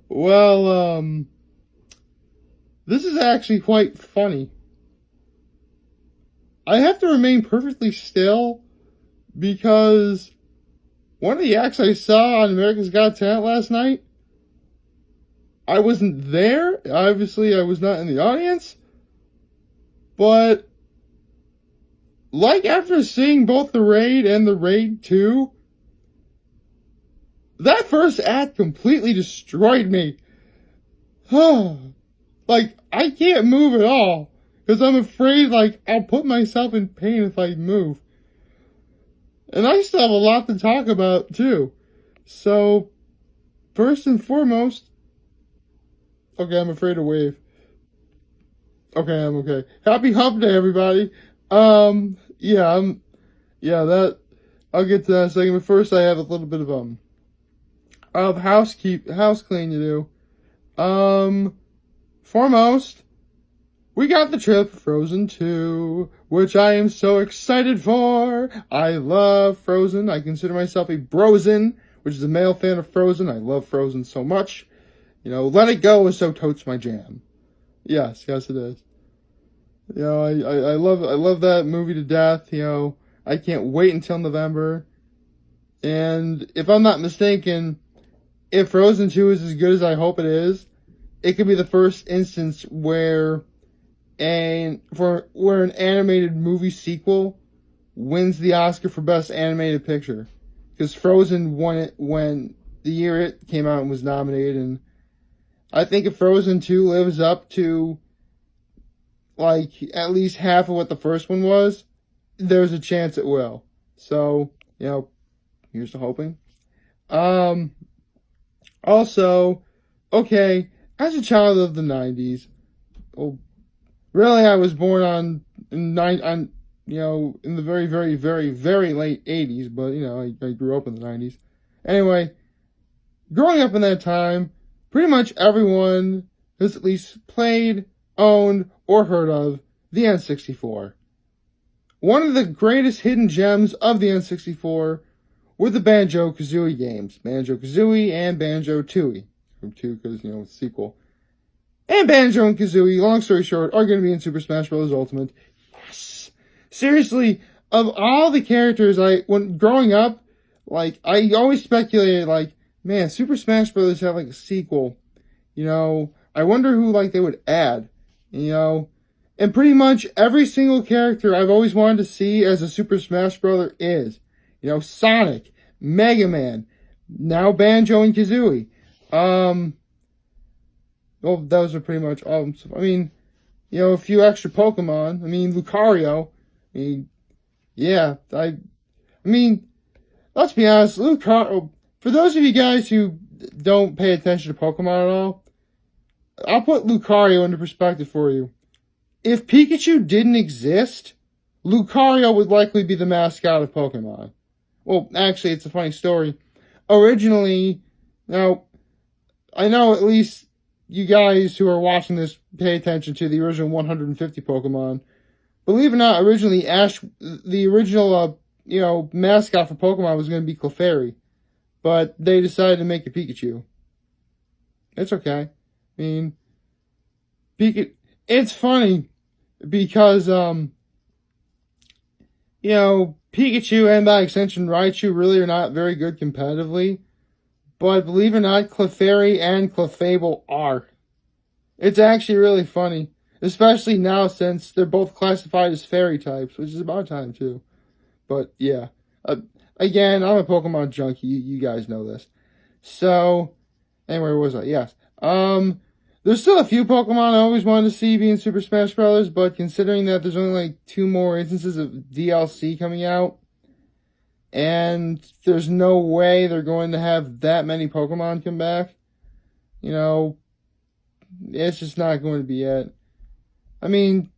Well, this is actually quite funny. I have to remain perfectly still because one of the acts I saw on America's Got Talent last night, I wasn't there. Obviously, I was not in the audience. But, like, after seeing both The Raid and The Raid 2, that first act completely destroyed me. Like, I can't move at all. Because I'm afraid, like, I'll put myself in pain if I move. And I still have a lot to talk about, too. So, first and foremost... Okay, I'm afraid to wave. Okay, I'm okay. Happy Hump Day, everybody. Yeah, that... I'll get to that in a second. But first, I have a little bit of house clean to do. Foremost... We got the trailer for Frozen 2, which I am so excited for. I love Frozen. I consider myself a Brozen, which is a male fan of Frozen. I love Frozen so much. You know, Let It Go is so totes my jam. Yes it is. You know, I love that movie to death. You know, I can't wait until November. And if I'm not mistaken, if Frozen 2 is as good as I hope it is, it could be the first instance where an animated movie sequel wins the Oscar for Best Animated Picture. Because Frozen won it when the year it came out and was nominated, and I think if Frozen 2 lives up to, like, at least half of what the first one was, there's a chance it will. So, you know, here's to hoping. Also, okay, as a child of the 90s, really, I was born in the very, very, very, very late 80s, but, you know, I grew up in the 90s. Anyway, growing up in that time, pretty much everyone has at least played, owned, or heard of the N64. One of the greatest hidden gems of the N64 were the Banjo-Kazooie games. Banjo-Kazooie and Banjo-Tooie. From 2 because, you know, it's a sequel. And Banjo and Kazooie, long story short, are going to be in Super Smash Bros. Ultimate. Yes! Seriously, of all the characters, when growing up, like, I always speculated, like, man, Super Smash Bros. Have, like, a sequel. You know, I wonder who, like, they would add. You know? And pretty much every single character I've always wanted to see as a Super Smash Bros. Is. You know, Sonic, Mega Man, now Banjo and Kazooie. Well, those are pretty much all. I mean, you know, a few extra Pokemon. I mean, Lucario. I mean, yeah. I mean, let's be honest. Lucario. For those of you guys who don't pay attention to Pokemon at all, I'll put Lucario into perspective for you. If Pikachu didn't exist, Lucario would likely be the mascot of Pokemon. Well, actually, it's a funny story. Originally, now, I know at least you guys who are watching this pay attention to the original 150 Pokemon. Believe it or not, originally the original mascot for Pokemon was going to be Clefairy, but they decided to make it Pikachu. It's okay. I mean, it's funny because Pikachu and by extension Raichu really are not very good competitively. But believe it or not, Clefairy and Clefable are. It's actually really funny. Especially now since they're both classified as fairy types, which is about time too. But yeah. Again, I'm a Pokemon junkie. You guys know this. So, anyway, where was I? Yes. There's still a few Pokemon I always wanted to see be in Super Smash Bros. But considering that there's only like 2 more instances of DLC coming out, and there's no way they're going to have that many Pokemon come back, you know, it's just not going to be it. I mean,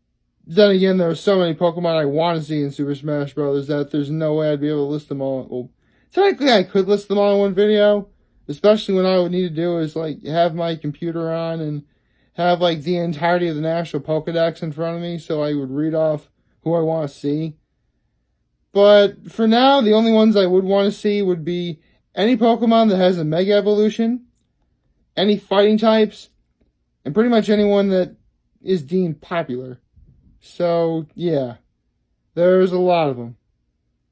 then again, there are so many Pokemon I want to see in Super Smash Bros. That there's no way I'd be able to list them all. Well, technically I could list them all in one video, especially when I would need to do is, like, have my computer on and have, like, the entirety of the National Pokedex in front of me so I would read off who I want to see. But for now, the only ones I would want to see would be any Pokemon that has a Mega Evolution, any fighting types, and pretty much anyone that is deemed popular. So, yeah. There's a lot of them.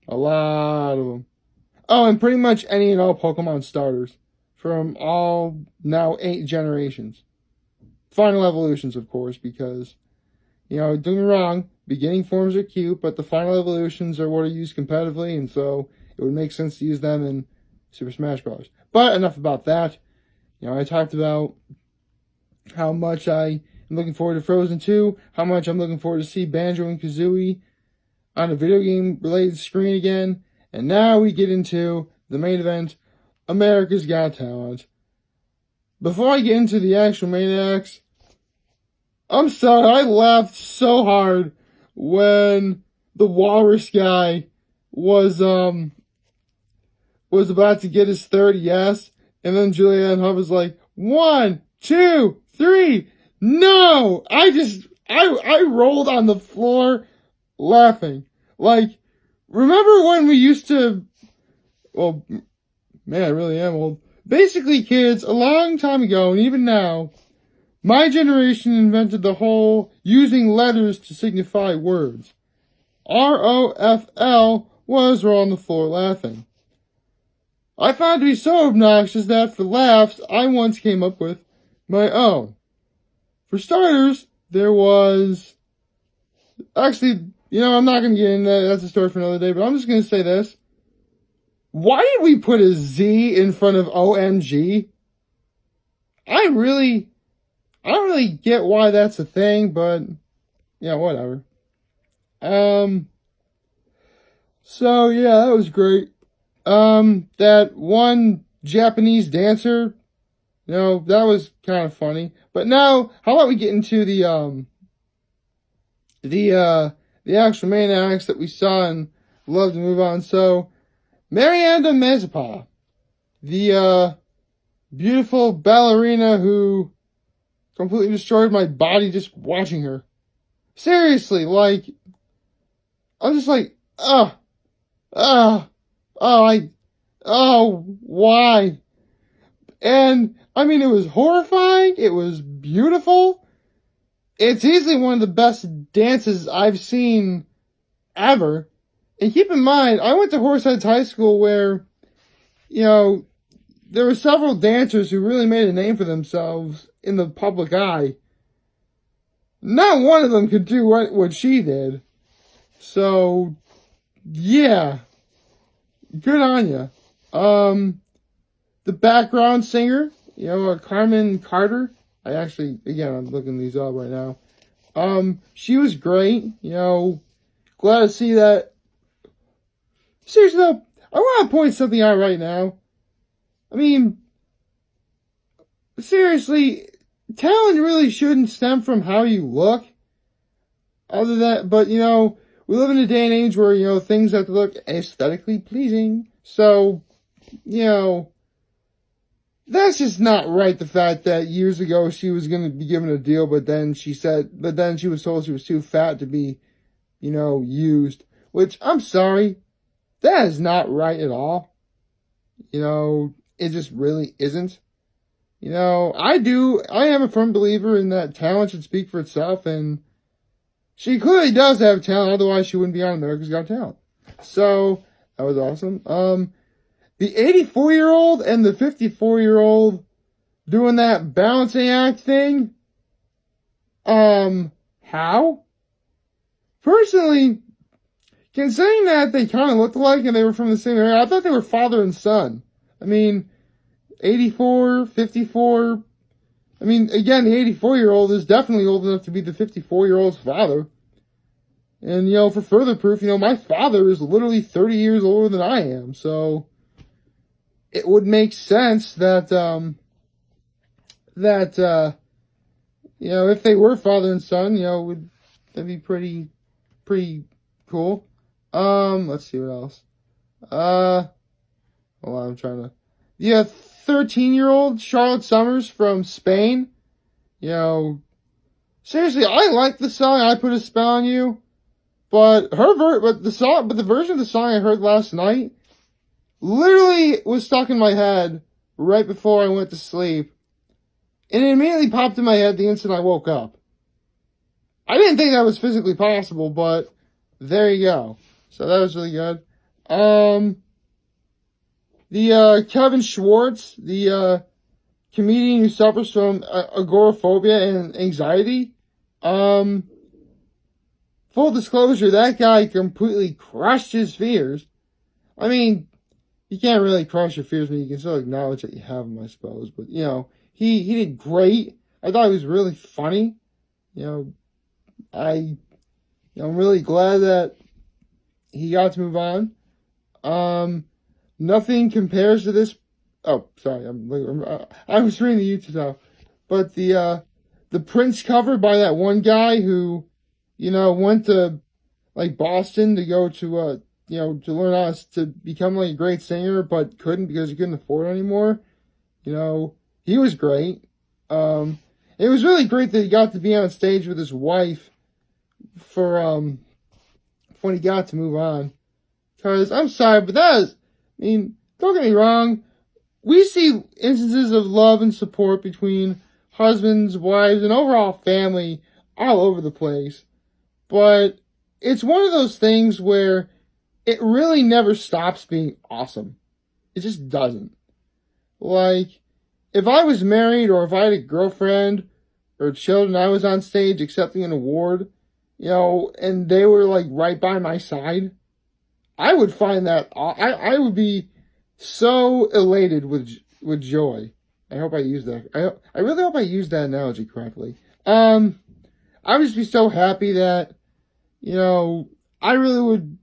A lot of them. Oh, and pretty much any and all Pokemon starters from all now 8 generations. Final evolutions, of course, because, don't get me wrong, beginning forms are cute, but the final evolutions are what are used competitively, and so it would make sense to use them in Super Smash Bros. But enough about that. I talked about how much I am looking forward to Frozen 2, how much I'm looking forward to see Banjo and Kazooie on a video game related screen again, and now we get into the main event, America's Got Talent. Before I get into the actual main acts, I'm sorry, I laughed so hard when the walrus guy was about to get his third yes, and then Julianne Hough was like, 1, 2, 3, no! I rolled on the floor laughing. Like, remember when we used to, well, man, I really am old. Basically, kids, a long time ago, and even now, my generation invented the whole using letters to signify words. ROFL was roll on the floor laughing. I found it to be so obnoxious that for laughs, I once came up with my own. For starters, there was, actually, I'm not going to get into that. That's a story for another day, but I'm just going to say this. Why did we put a Z in front of OMG? I don't really get why that's a thing, but yeah, whatever. So yeah, that was great. That one Japanese dancer, that was kind of funny. But now, how about we get into the actual main acts that we saw and love to move on. So, Marianda Mazeppa, the beautiful ballerina who completely destroyed my body just watching her. Seriously, I'm just like, why? And, it was horrifying, it was beautiful. It's easily one of the best dances I've seen ever. And keep in mind, I went to Horseheads High School where, there were several dancers who really made a name for themselves in the public eye. Not one of them could do what she did. So, yeah. Good on ya. The background singer, Carmen Carter. I'm looking these up right now. She was great. Glad to see that. Seriously though, I want to point something out right now. Seriously, talent really shouldn't stem from how you look. But we live in a day and age where, things have to look aesthetically pleasing. So, that's just not right, the fact that years ago she was going to be given a deal, but then she was told she was too fat to be, used. Which, I'm sorry, that is not right at all. It just really isn't. I am a firm believer in that talent should speak for itself, and she clearly does have talent, otherwise she wouldn't be on America's Got Talent. So, that was awesome. The 84-year-old and the 54-year-old doing that balancing act thing. How? Personally, considering that they kind of looked alike and they were from the same area, I thought they were father and son. 84, 54. Again, the 84-year-old is definitely old enough to be the 54-year-old's father. And, for further proof, my father is literally 30 years older than I am. So, it would make sense that, if they were father and son, that'd be pretty cool. Let's see what else. Hold on, I'm trying to. Yeah, 13-year-old Charlotte Summers from Spain. Seriously, I like the song I Put a Spell on You. But the version of the song I heard last night literally was stuck in my head right before I went to sleep. And it immediately popped in my head the instant I woke up. I didn't think that was physically possible, but there you go. So that was really good. Kevin Schwartz, the comedian who suffers from agoraphobia and anxiety, full disclosure, that guy completely crushed his fears. I mean, you can't really crush your fears, but you can still acknowledge that you have them, I suppose. But, he did great. I thought he was really funny. I'm really glad that he got to move on. Nothing compares to this. Oh, sorry, I was reading the YouTube stuff. But the Prince cover by that one guy who, went to, Boston to go to, to learn how to become, a great singer, but couldn't because he couldn't afford it anymore. He was great. It was really great that he got to be on stage with his wife for, when he got to move on. Because, I'm sorry, but don't get me wrong. We see instances of love and support between husbands, wives, and overall family all over the place. But it's one of those things where it really never stops being awesome. It just doesn't. If I was married or if I had a girlfriend or children, I was on stage accepting an award, and they were right by my side, I would find that, I would be so elated with joy. I hope I used that. I really hope I used that analogy correctly. I would just be so happy that, I really would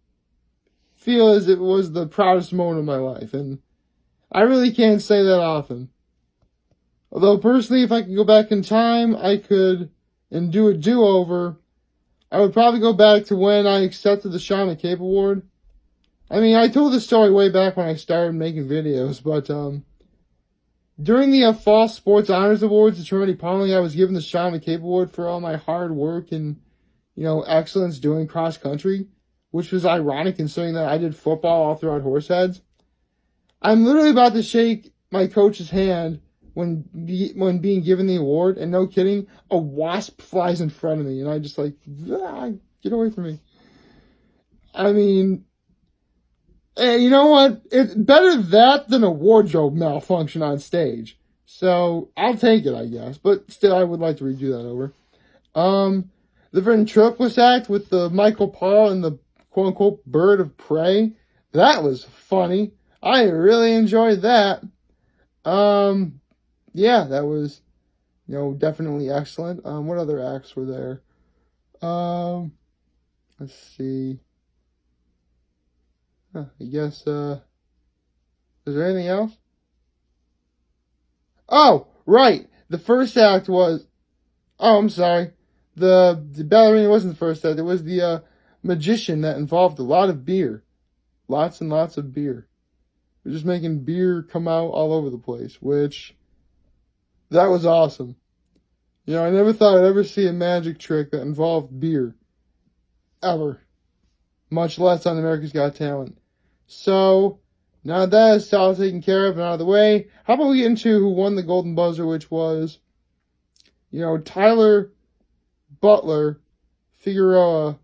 feel as it was the proudest moment of my life. And I really can't say that often. Although personally, if I could go back in time, I could, and do a do-over, I would probably go back to when I accepted the Sean McCabe Award. I told this story way back when I started making videos, but during the Fall Sports Honors Awards at Trinity Pawnee, I was given the Sean McCabe Award for all my hard work and, excellence doing cross country, which was ironic considering that I did football all throughout Horseheads. I'm literally about to shake my coach's hand when being given the award, and no kidding, a wasp flies in front of me, and I just get away from me. Hey, you know what? It's better that than a wardrobe malfunction on stage. So, I'll take it, I guess. But still, I would like to redo that over. The ventriloquist act with the Michael Paul and the quote-unquote bird of prey. That was funny. I really enjoyed that. Yeah, that was, definitely excellent. What other acts were there? Let's see. I guess, is there anything else? Oh, right. The first act was, I'm sorry. The ballerina wasn't the first act. It was the, magician that involved a lot of beer. Lots and lots of beer. They're just making beer come out all over the place, which, that was awesome. I never thought I'd ever see a magic trick that involved beer. Ever. Much less on America's Got Talent. So, now that is all taken care of and out of the way, how about we get into who won the Golden Buzzer, which was, Tyler Butler Figueroa,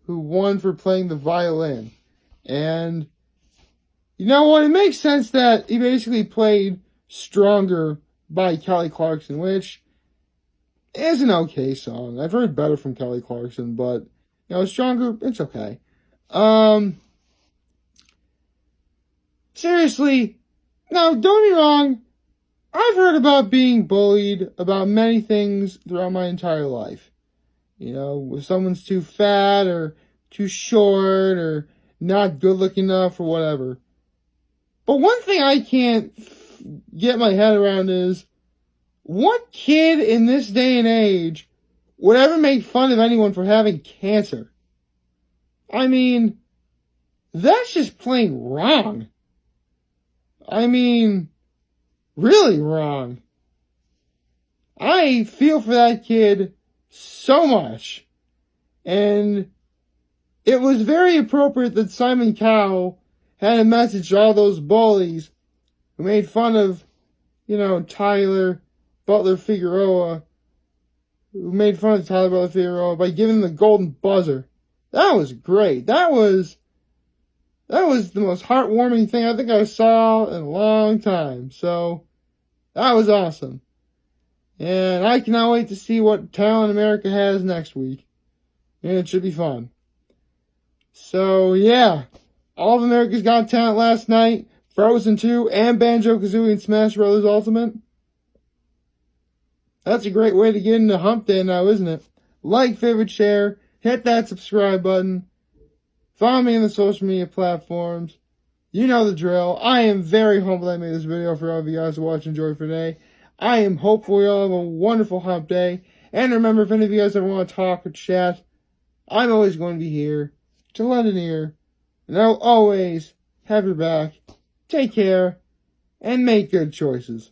who won for playing the violin. And, you know what? It makes sense that he basically played Stronger by Kelly Clarkson, which is an okay song. I've heard better from Kelly Clarkson, but, Stronger, it's okay. Seriously, now, don't get me wrong, I've heard about being bullied about many things throughout my entire life. If someone's too fat or too short or not good looking enough or whatever. But one thing I can't get my head around is, what kid in this day and age would ever make fun of anyone for having cancer? That's just plain wrong. Really wrong. I feel for that kid so much. And it was very appropriate that Simon Cowell had a message to all those bullies who made fun of, Tyler Butler Figueroa, by giving the golden buzzer. That was great. That was the most heartwarming thing I think I saw in a long time. So, that was awesome. And I cannot wait to see what talent America has next week. And it should be fun. So, yeah. All of America's Got Talent last night. Frozen 2 and Banjo-Kazooie and Smash Bros. Ultimate. That's a great way to get into Hump Day now, isn't it? Like, favorite, share. Hit that subscribe button. Follow me on the social media platforms. You know the drill. I am very humbled I made this video for all of you guys to watch and enjoy for today. I am hopeful you all have a wonderful Hump Day. And remember, if any of you guys ever want to talk or chat, I'm always going to be here to lend an ear. And I'll always have your back. Take care and make good choices.